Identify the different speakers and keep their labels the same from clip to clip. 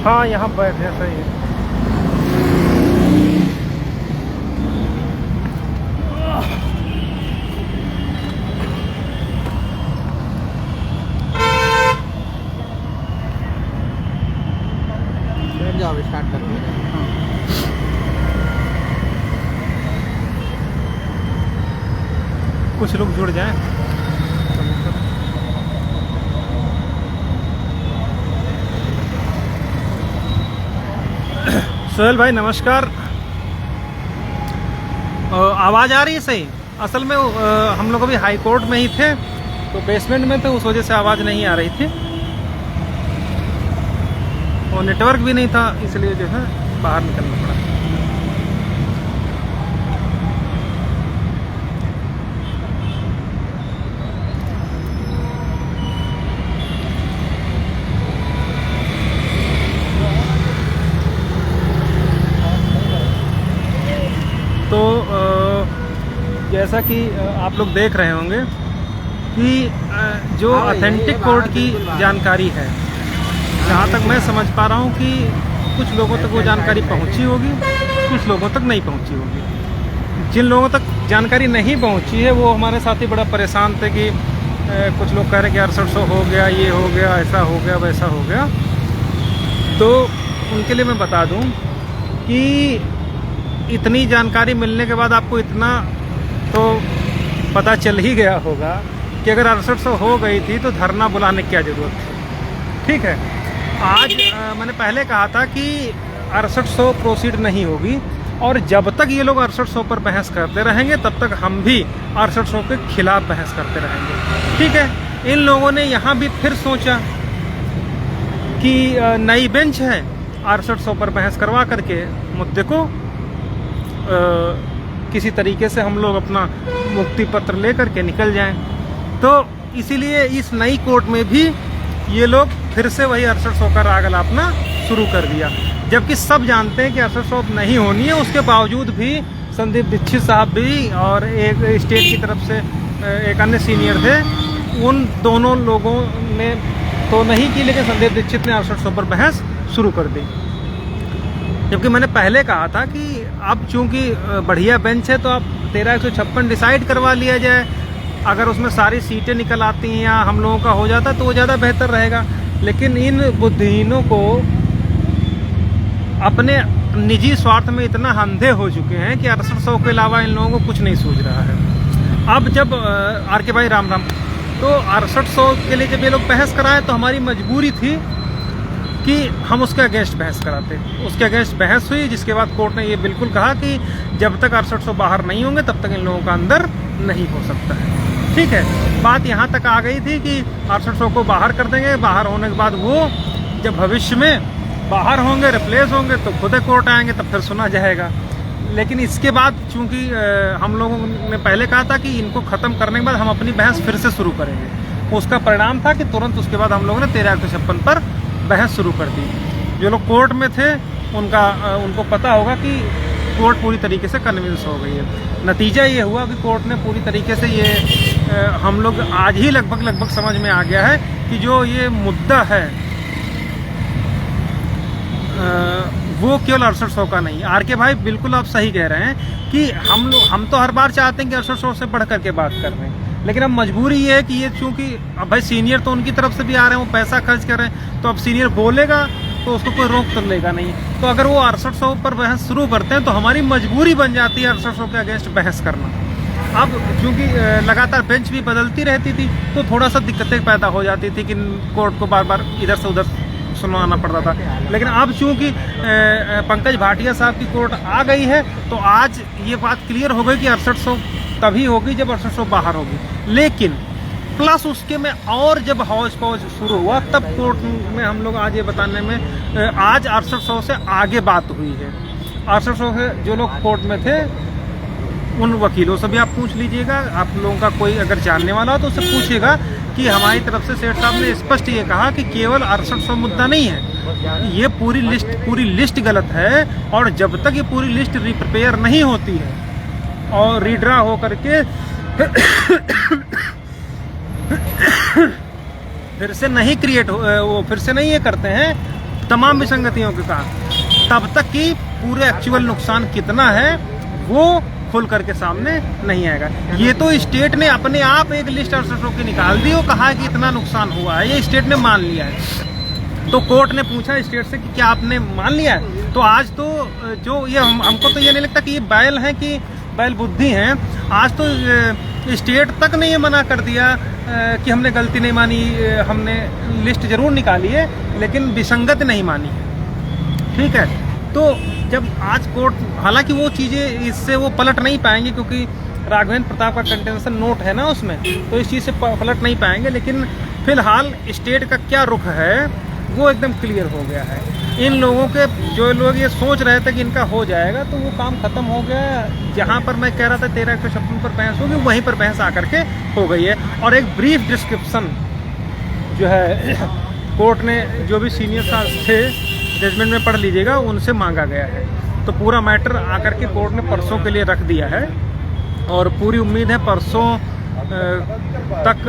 Speaker 1: हाँ यहाँ बैठे सही है।
Speaker 2: जाओ स्टार्ट कर दो।
Speaker 1: कुछ लोग जुड़ जाएं। सोहेल भाई नमस्कार। आवाज़ आ रही है सही? असल में हम लोग अभी हाई कोर्ट में ही थे तो बेसमेंट में थे, उस वजह से आवाज़ नहीं आ रही थी और नेटवर्क भी नहीं था, इसलिए जो है बाहर निकलना पड़ा। तो जैसा कि आप लोग देख रहे होंगे कि जो ऑथेंटिक कोर्ट की जानकारी है, जहाँ तक मैं समझ पा रहा हूँ कि कुछ लोगों तक वो जानकारी पहुँची होगी, कुछ लोगों तक नहीं पहुँची होगी। जिन लोगों तक जानकारी नहीं पहुँची है वो हमारे साथी बड़ा परेशान थे कि कुछ लोग कह रहे कि 6800 हो गया, ये हो गया, ऐसा हो गया, वैसा हो गया। तो उनके लिए मैं बता दूँ कि इतनी जानकारी मिलने के बाद आपको इतना तो पता चल ही गया होगा कि अगर 6800 हो गई थी तो धरना बुलाने की क्या ज़रूरत थी। ठीक है, आज मैंने पहले कहा था कि 6800 प्रोसीड नहीं होगी और जब तक ये लोग 6800 पर बहस करते रहेंगे तब तक हम भी 6800 के खिलाफ बहस करते रहेंगे। ठीक है, इन लोगों ने यहाँ भी फिर सोचा कि नई बेंच है, 6800 पर बहस करवा करके मुद्दे को किसी तरीके से हम लोग अपना मुक्ति पत्र लेकर के निकल जाएं। तो इसीलिए इस नई कोर्ट में भी ये लोग फिर से वही 6800 का राग अलापना शुरू कर दिया, जबकि सब जानते हैं कि 6800 नहीं होनी है। उसके बावजूद भी संदीप दीक्षित साहब भी और एक स्टेट की तरफ से एक अन्य सीनियर थे, उन दोनों लोगों ने तो नहीं की, लेकिन संदीप दीक्षित ने 6800 पर बहस शुरू कर दी। जबकि मैंने पहले कहा था कि अब चूंकि बढ़िया बेंच है तो अब 1356 डिसाइड करवा लिया जाए। अगर उसमें सारी सीटें निकल आती हैं या हम लोगों का हो जाता तो वो ज़्यादा बेहतर रहेगा। लेकिन इन बुद्धिहीनों को अपने निजी स्वार्थ में इतना अंधे हो चुके हैं कि 6800 के अलावा इन लोगों को कुछ नहीं सूझ रहा है। अब जब आर के भाई राम राम, तो 6800 के लिए जब ये लोग बहस कराए तो हमारी मजबूरी थी कि हम उसके अगेंस्ट बहस कराते। उसके अगेंस्ट बहस हुई, जिसके बाद कोर्ट ने ये बिल्कुल कहा कि जब तक 6800 बाहर नहीं होंगे तब तक इन लोगों का अंदर नहीं हो सकता है। ठीक है, बात यहाँ तक आ गई थी कि 6800 को बाहर कर देंगे। बाहर होने के बाद वो जब भविष्य में बाहर होंगे, रिप्लेस होंगे तो खुद कोर्ट आएंगे, तब फिर सुना जाएगा। लेकिन इसके बाद चूंकि हम लोगों ने पहले कहा था कि इनको ख़त्म करने के बाद हम अपनी बहस फिर से शुरू करेंगे, उसका परिणाम था कि तुरंत उसके बाद हम लोगों ने 1356 पर बहस शुरू कर दी। जो लोग कोर्ट में थे उनको पता होगा कि कोर्ट पूरी तरीके से कन्विंस हो गई है। नतीजा ये हुआ कि कोर्ट ने पूरी तरीके से ये हम लोग आज ही लगभग समझ में आ गया है कि जो ये मुद्दा है वो केवल 6800 का नहीं। आर के भाई बिल्कुल आप सही कह रहे हैं कि हम तो हर बार चाहते हैं कि 6800 से बढ़ करके बात कर रहे हैं, लेकिन अब मजबूरी ये है कि ये चूंकि अब भाई सीनियर तो उनकी तरफ से भी आ रहे हैं, वो पैसा खर्च कर रहे हैं, तो अब सीनियर बोलेगा तो उसको कोई रोक कर लेगा नहीं। तो अगर वो 6800 पर बहस शुरू करते हैं तो हमारी मजबूरी बन जाती है 6800 के अगेंस्ट बहस करना। अब चूंकि लगातार बेंच भी बदलती रहती थी तो थोड़ा सा दिक्कतें पैदा हो जाती थी कि कोर्ट को बार बार इधर से उधर सुनवाना पड़ता था। लेकिन अब चूंकि पंकज भाटिया साहब की कोर्ट आ गई है तो आज ये बात क्लियर हो गई कि 6800 तभी होगी जब 6800 बाहर होगी। लेकिन प्लस उसके में और जब हौज पौज शुरू हुआ तब कोर्ट में हम लोग आज ये बताने में आज 6800 से आगे बात हुई है। 6800 से जो लोग कोर्ट में थे उन वकीलों से भी आप पूछ लीजिएगा, आप लोगों का कोई अगर जानने वाला हो तो उससे पूछिएगा कि हमारी तरफ से सेठ साहब ने स्पष्ट ये कहा कि केवल 6800 मुद्दा नहीं है, ये पूरी लिस्ट गलत है। और जब तक ये पूरी लिस्ट रिप्रिपेयर नहीं होती है और रीड्रा हो करके फिर से नहीं क्रिएट वो फिर से नहीं ये करते हैं तमाम विसंगतियों के कारण, तब तक कि पूरे एक्चुअल नुकसान कितना है वो खुल करके सामने नहीं आएगा। ये तो स्टेट ने अपने आप एक लिस्ट 68 की निकाल दी और कहा है कि इतना नुकसान हुआ है, ये स्टेट ने मान लिया है। तो कोर्ट ने पूछा स्टेट से कि क्या आपने मान लिया है? तो आज तो जो ये हमको तो ये नहीं लगता कि ये बैल हैं कि बैल बुद्धि हैं। आज तो स्टेट तक ने ये मना कर दिया कि हमने गलती नहीं मानी, हमने लिस्ट जरूर निकाली है लेकिन विसंगत नहीं मानी है। ठीक है, तो जब आज कोर्ट, हालांकि वो चीज़ें इससे वो पलट नहीं पाएंगे क्योंकि राघवेंद्र प्रताप का कंटेंशन नोट है ना उसमें, तो इस चीज़ से पलट नहीं पाएंगे। लेकिन फिलहाल स्टेट का क्या रुख है वो एकदम क्लियर हो गया है। इन लोगों के, जो लोग ये सोच रहे थे कि इनका हो जाएगा, तो वो काम खत्म हो गया। जहाँ पर मैं कह रहा था 13-156 पर बहस होगी, वहीं पर बहस आकर के हो गई है। और एक ब्रीफ डिस्क्रिप्शन जो है कोर्ट ने, जो भी सीनियर थे जजमेंट में पढ़ लीजिएगा, उनसे मांगा गया है। तो पूरा मैटर आकर के कोर्ट ने परसों के लिए रख दिया है और पूरी उम्मीद है परसों तक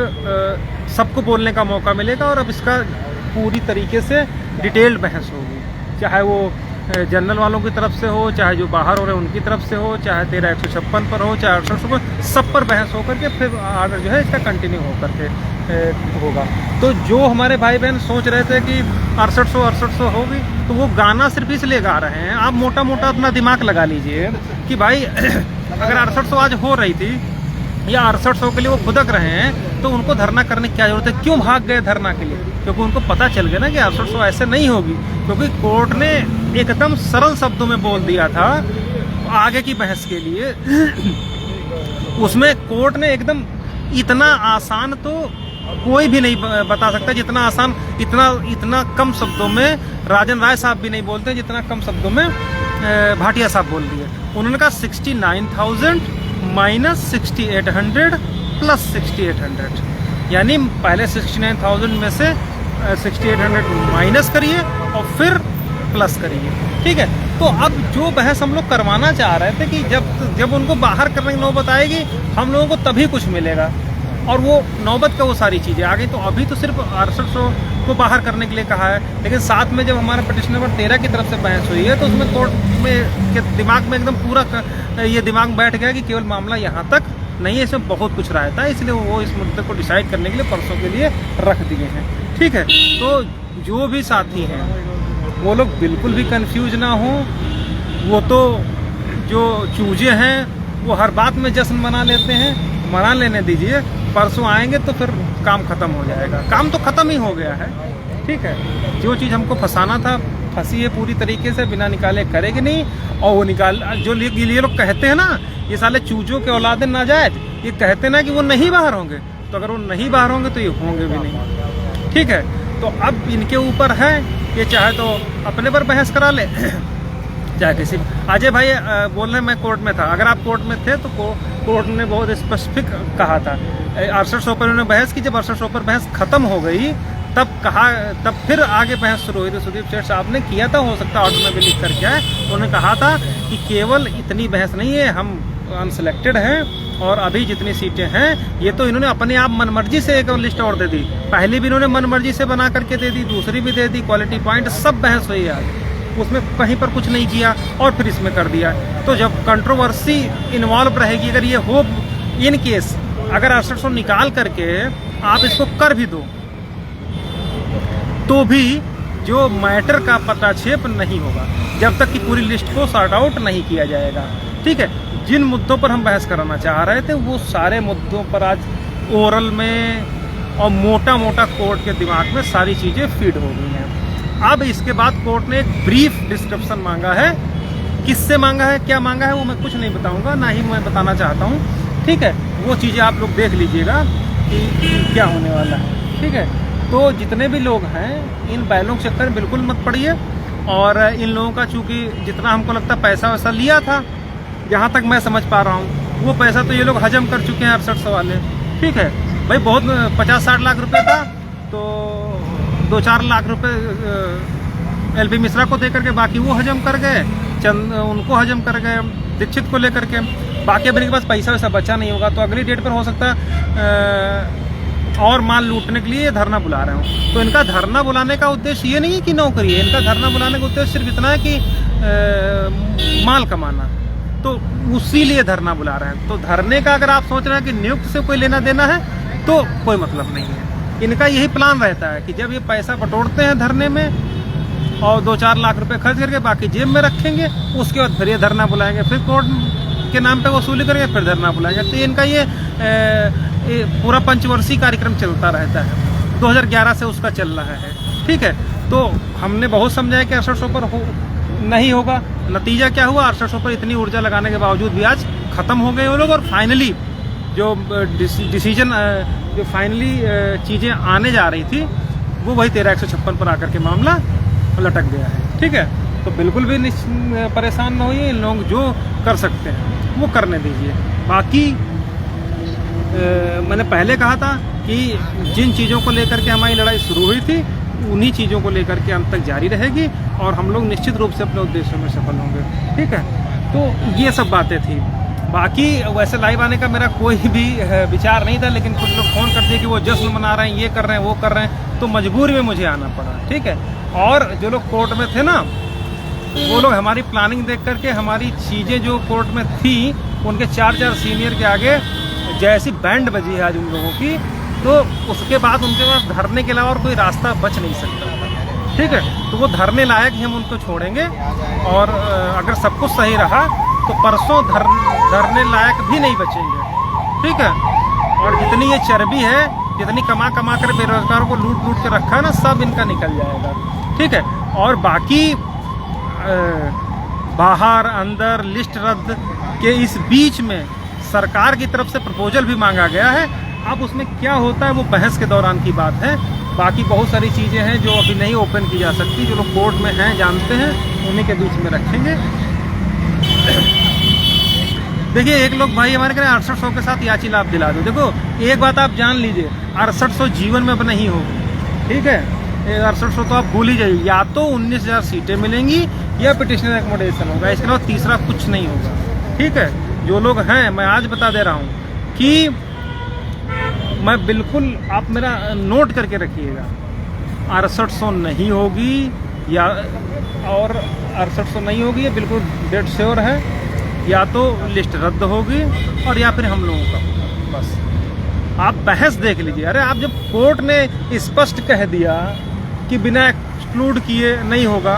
Speaker 1: सबको बोलने का मौका मिलेगा और अब इसका पूरी तरीके से डिटेल्ड बहस होगी, चाहे वो जनरल वालों की तरफ से हो, चाहे जो बाहर हो रहे हैं उनकी तरफ से हो, चाहे 13-156 पर हो, चाहे 68 पर, सब पर बहस होकर के फिर आगे जो है इसका कंटिन्यू होकर के होगा। तो जो हमारे भाई बहन सोच रहे थे कि 6800 होगी, तो वो गाना सिर्फ इसलिए गा रहे हैं। आप मोटा मोटा अपना दिमाग लगा लीजिए कि भाई अगर 6800 आज हो रही थी या 6800 के लिए वो खुदक रहे हैं, तो उनको धरना करने की क्या जरूरत है? क्यों भाग गए धरना के लिए? क्योंकि उनको पता चल गया ना कि 6800 ऐसे नहीं होगी, क्योंकि कोर्ट ने एकदम सरल शब्दों में बोल दिया था आगे की बहस के लिए। उसमें कोर्ट ने एकदम, इतना आसान तो कोई भी नहीं बता सकता जितना आसान, इतना कम शब्दों में राजन राय साहब भी नहीं बोलते जितना कम शब्दों में भाटिया साहब बोल दिए। उन्होंने कहा 69,000 माइनस 6,800 प्लस 6,800, यानी पहले 69,000 में से 6,800 माइनस करिए और फिर प्लस करिए। ठीक है, तो अब जो बहस हम लोग करवाना चाह रहे थे कि जब उनको बाहर करने की नौबत आएगी, हम लोगों को तभी कुछ मिलेगा, और वो नौबत का वो सारी चीज़ें आ गई। तो अभी तो सिर्फ 6800 को बाहर करने के लिए कहा है, लेकिन साथ में जब हमारा पिटीशन नंबर 13 की तरफ से बहस हुई है, तो उसमें कोर्ट में के दिमाग में एकदम पूरा ये दिमाग बैठ गया कि केवल मामला यहाँ तक नहीं है, इसमें बहुत कुछ रहता है, इसलिए वो इस मुद्दे को डिसाइड करने के लिए परसों के लिए रख दिए हैं। ठीक है, तो जो भी साथी हैं वो लोग बिल्कुल भी कंफ्यूज ना हो। वो तो जो चूजे हैं वो हर बात में जश्न मना लेते हैं, मना लेने दीजिए, परसों आएंगे तो फिर काम खत्म हो जाएगा। काम तो खत्म ही हो गया है। ठीक है, जो चीज़ हमको फंसाना था फंसी है पूरी तरीके से, बिना निकाले करेगी नहीं। और वो निकाल, जो ये लोग कहते हैं ना, ये साले चूजों के औलादे नाजायज, ये कहते ना कि वो नहीं बाहर होंगे, तो अगर वो नहीं बाहर होंगे तो ये होंगे भी नहीं। ठीक है, तो अब इनके ऊपर है, ये चाहे तो अपने पर बहस करा ले चाहे किसी। अजय भाई बोल रहे हैं मैं कोर्ट में था, अगर आप कोर्ट में थे तो कोर्ट ने बहुत स्पेसिफिक कहा था 6800 पर उन्होंने बहस की। जब 6800 पर बहस खत्म हो गई तब कहा, तब फिर आगे बहस शुरू हुई। तो सुदीप सेठ साहब ने किया था, हो सकता है ऑर्डर में भी लिख करके आए, उन्होंने कहा था कि केवल इतनी बहस नहीं है, हम अनसिलेक्टेड हैं और अभी जितनी सीटें हैं ये तो इन्होंने अपने आप मनमर्जी से एक लिस्ट और दे दी। पहली भी इन्होंने मनमर्जी से बना करके दे दी, दूसरी भी दे दी, क्वालिटी पॉइंट सब बहस हुई है, उसमें कहीं पर कुछ नहीं किया और फिर इसमें कर दिया। तो जब कंट्रोवर्सी इन्वॉल्व रहेगी, अगर ये हो इन केस अगर 6800 निकाल करके आप इसको कर भी दो तो भी जो मैटर का पटाक्षेप नहीं होगा जब तक कि पूरी लिस्ट को सॉर्ट आउट नहीं किया जाएगा। ठीक है, जिन मुद्दों पर हम बहस कराना चाह रहे थे वो सारे मुद्दों पर आज ओरल में और मोटा मोटा कोर्ट के दिमाग में सारी चीज़ें फीड हो गई हैं। अब इसके बाद कोर्ट ने एक ब्रीफ डिस्क्रिप्शन मांगा है। किससे मांगा है, क्या मांगा है, वो मैं कुछ नहीं बताऊंगा, ना ही मैं बताना चाहता हूँ। ठीक है, वो चीज़ें आप लोग देख लीजिएगा कि क्या होने वाला है। ठीक है, तो जितने भी लोग हैं इन बैलों के चक्कर में बिल्कुल मत पड़िए। और इन लोगों का चूँकि जितना हमको लगता पैसा वैसा लिया था, जहाँ तक मैं समझ पा रहा हूँ वो पैसा तो ये लोग हजम कर चुके हैं 6800 वाले। ठीक है भाई, बहुत 50-60 लाख रुपए था तो 2-4 लाख रुपए LV मिश्रा को दे करके बाकी वो हजम कर गए, उनको हजम कर गए, दीक्षित को लेकर के। बाकी अब इनके पास पैसा वैसा बचा नहीं होगा, तो अगली डेट पर हो सकता है और माल लूटने के लिए धरना बुला रहे हो। तो इनका धरना बुलाने का उद्देश्य ये नहीं है कि नौकरी है, इनका धरना बुलाने का उद्देश्य सिर्फ इतना है कि माल कमाना, तो उसी लिए धरना बुला रहे हैं। तो धरने का अगर आप सोच रहे हैं कि नियुक्त से कोई लेना देना है तो कोई मतलब नहीं है। इनका यही प्लान रहता है कि जब ये पैसा बटोरते हैं धरने में और 2-4 लाख रुपए खर्च करके बाकी जेब में रखेंगे, उसके बाद फिर ये धरना बुलाएंगे, फिर कोर्ट के नाम पे वसूली करेंगे, फिर धरना बुलाएंगे। तो इनका ये पूरा पंचवर्षीय कार्यक्रम चलता रहता है, 2011 से उसका चल रहा है। ठीक है, तो हमने बहुत समझाया कि अरसद पर नहीं होगा। नतीजा क्या हुआ, अरसद पर इतनी ऊर्जा लगाने के बावजूद भी आज खत्म हो गए वो लोग। और फाइनली जो डिसीजन जो फाइनली चीज़ें आने जा रही थी वो वही 13-156 पर आकर के मामला लटक गया है। ठीक है, तो बिल्कुल भी परेशान ना होइए, इन लोग जो कर सकते हैं वो करने दीजिए। बाकी मैंने पहले कहा था कि जिन चीज़ों को लेकर के हमारी लड़ाई शुरू हुई थी उन्हीं चीज़ों को लेकर के अंत तक जारी रहेगी और हम लोग निश्चित रूप से अपने उद्देश्यों में सफल होंगे। ठीक है, तो ये सब बातें थी। बाकी वैसे लाइव आने का मेरा कोई भी विचार नहीं था, लेकिन कुछ लोग फ़ोन कर दिए कि वो जश्न मना रहे हैं, ये कर रहे हैं, वो कर रहे हैं, तो मजबूरी में मुझे आना पड़ा। ठीक है, और जो लोग कोर्ट में थे ना, वो लोग हमारी प्लानिंग देख करके हमारी चीज़ें जो कोर्ट में थी उनके 4 सीनियर के आगे जैसी बैंड बजी है आज उन लोगों की, तो उसके बाद उनके पास धरने के अलावा और कोई रास्ता बच नहीं सकता। ठीक है, तो वो धरने लायक ही हम उनको छोड़ेंगे और अगर सब कुछ सही रहा तो परसों धरने लायक भी नहीं बचेंगे। ठीक है, और जितनी ये चर्बी है, जितनी कमा कर बेरोजगारों को लूट के रखा है ना, सब इनका निकल जाएगा। ठीक है, और बाकी बाहर अंदर लिस्ट रद्द के इस बीच में सरकार की तरफ से प्रपोजल भी मांगा गया है। अब उसमें क्या होता है वो बहस के दौरान की बात है। बाकी बहुत सारी चीज़ें हैं जो अभी नहीं ओपन की जा सकती, जो लोग कोर्ट में हैं जानते हैं, उन्हीं के बीच में रखेंगे। देखिए, एक लोग भाई हमारे कह रहे हैं 6800 के साथ याची लाभ दिला दो। देखो, एक बात आप जान लीजिए, 6800 जीवन में अब नहीं होगी। ठीक है, 6800 तो आप भूल ही जाइए। या तो 19,000 सीटें मिलेंगी या पिटिशनर एकोमोडेशन होगा, इसके अलावा तीसरा कुछ नहीं होगा। ठीक है, जो लोग हैं, मैं आज बता दे रहा हूँ कि मैं बिल्कुल, आप मेरा नोट करके रखिएगा, 6800 नहीं होगी या और 6800 नहीं होगी, ये बिल्कुल डेट श्योर है। या तो लिस्ट रद्द होगी और या फिर हम लोगों का, बस आप बहस देख लीजिए। अरे आप जब कोर्ट ने स्पष्ट कह दिया कि बिना एक्सक्लूड किए नहीं होगा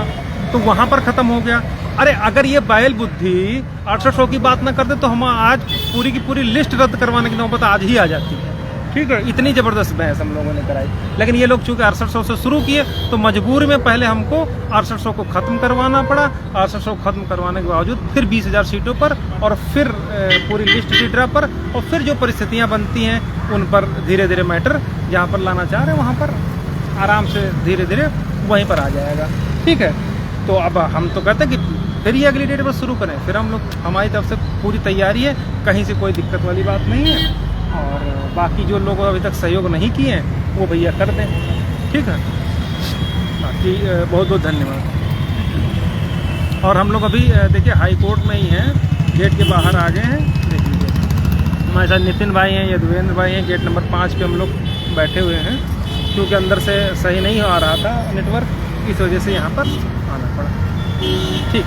Speaker 1: तो वहाँ पर ख़त्म हो गया। अरे अगर ये बैल बुद्धि 6800 की बात ना करते तो हम आज पूरी की पूरी लिस्ट रद्द करवाने की नौबत आज ही आ जाती है। ठीक है, इतनी ज़बरदस्त बहस हम लोगों ने कराई, लेकिन ये लोग चूँकि 6800 से शुरू किए तो मजबूरी में पहले हमको 6800 को ख़त्म करवाना पड़ा। 6800 को ख़त्म करवाने के बावजूद फिर 20,000 सीटों पर और फिर पूरी लिस्ट ड्रा पर और फिर जो परिस्थितियाँ बनती हैं उन पर धीरे धीरे मैटर जहाँ पर लाना चाह रहे हैं वहाँ पर आराम से धीरे धीरे वहीं पर आ जाएगा। ठीक है, तो अब हम तो कहते हैं कि फिर ये अगली डेट पर शुरू करें। फिर हम लोग, हमारी तरफ से पूरी तैयारी है, कहीं से कोई दिक्कत वाली बात नहीं है। और बाकी जो लोग अभी तक सहयोग नहीं किए हैं वो भैया कर दें। ठीक है, बाकी बहुत बहुत धन्यवाद। और हम लोग अभी देखिए हाई कोर्ट में ही हैं, गेट के बाहर आ गए हैं। देख लीजिए, हमारे साथ नितिन भाई हैं, यदुवेंद्र भाई हैं। गेट नंबर 5 पे हम लोग बैठे हुए हैं क्योंकि अंदर से सही नहीं आ रहा था नेटवर्क, इस वजह से यहाँ पर आना पड़ा। ठीक।